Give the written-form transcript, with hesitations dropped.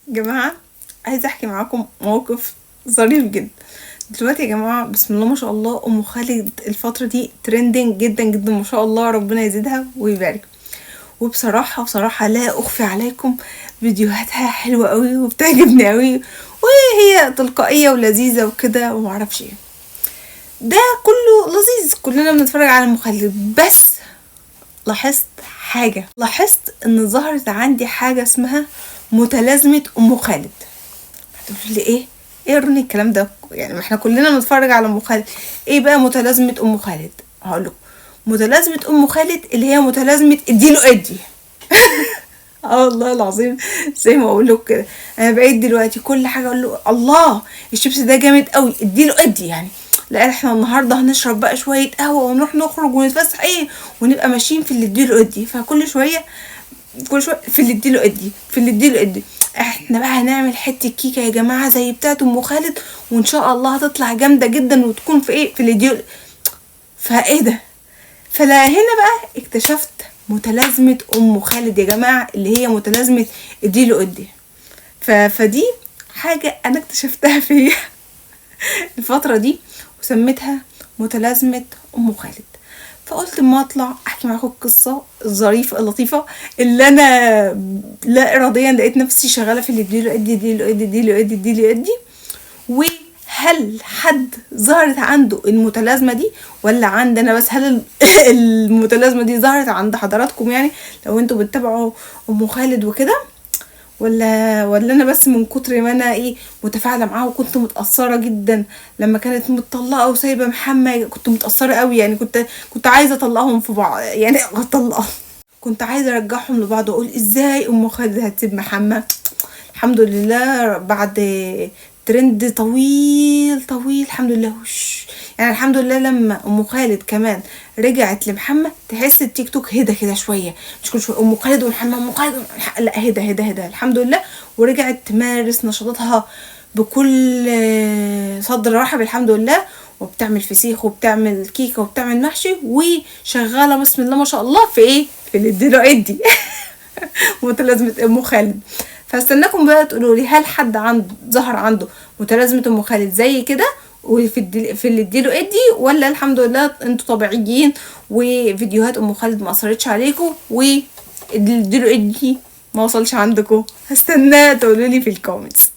جماعة عايزة احكي معاكم موقف ظريف جدا. دلوقتي يا جماعة بسم الله ما شاء الله ام خالد الفترة دي ترندنج جدا جدا ما شاء الله، ربنا يزيدها ويبارك. وبصراحة لا اخفي عليكم فيديوهاتها حلوة قوي وبتعجبني قوي، وهي تلقائية ولذيذة وكده ومعرفش ايه. ده كله لذيذ، كلنا بنتفرج على ام خالد. بس لاحظت ان ظهرت عندي حاجة اسمها متلازمة ام خالد. هتقولي لي ايه يا روني الكلام ده؟ يعني ما احنا كلنا بنتفرج على ام خالد. ايه بقى متلازمة ام خالد؟ هقول لكم. متلازمة ام خالد اللي هي متلازمة اديله ادي. اه والله العظيم زي ما اقول لكم كده. انا بقيت دلوقتي كل حاجه اقول له الله الشيبس ده جامد قوي اديله ادي يعني. لا احنا النهارده هنشرب بقى شويه قهوه ونروح نخرج ونتفسح ايه ونبقى ماشيين في اللي اديله ادي. فكل شويه في اللي اديله ادي في اللي اديله ادي. احنا بقى هنعمل حته كيكه يا جماعه زي بتاعه ام خالد، وان شاء الله هتطلع جامده جدا وتكون في ايه في اللي اديله. فايه ده؟ فلا هنا بقى اكتشفت متلازمة ام خالد يا جماعة اللي هي متلازمة اديله ادي. فدي حاجة انا اكتشفتها فيا الفترة دي وسميتها متلازمة ام خالد. فقلت اما اطلع احكي معاكم القصة الظريفة اللطيفة اللي انا لا اراديا لقيت نفسي شغالة في اللي اديله ادي اديله ادي اديله ادي اديله ادي. وهل حد ظهرت عنده المتلازمة دي ولا عندنا بس؟ هل المتلازمة دي ظهرت عند حضراتكم يعني لو انتوا بتتابعوا ام خالد وكده، ولا انا بس من كتر ما انا ايه متفاعله معاها وكنت متاثره جدا لما كانت متطلقه وسايبه محمد. كنت متاثره قوي يعني كنت عايزه اطلقهم في بعض يعني اطلقهم. كنت عايزه ارجعهم لبعض واقول ازاي ام خالد هتسيب محمد. الحمد لله بعد ترند طويل الحمد لله يعني الحمد لله لما ام خالد كمان رجعت لمحمد تحس التيك توك هدى كده شويه، مش كل شويه ام خالد ومحمد ام خالد لا هدى الحمد لله. ورجعت تمارس نشاطاتها بكل صدر رحب الحمد لله، وبتعمل فسيخ وبتعمل كيكه وبتعمل محشي وشغاله بسم الله ما شاء الله في ايه في اللي اديله ادي متلازمه ام خالد. فاستناكم بقى تقولوا لي هل حد ظهر عنده متلازمه ام خالد زي كده في اللي اديله ادي، ولا الحمد لله انتوا طبيعيين وفيديوهات ام خالد ما اثرتش عليكم واللي اديله ادي ما وصلش عندكم؟ هستنى تقولوا لي في الكومنتس.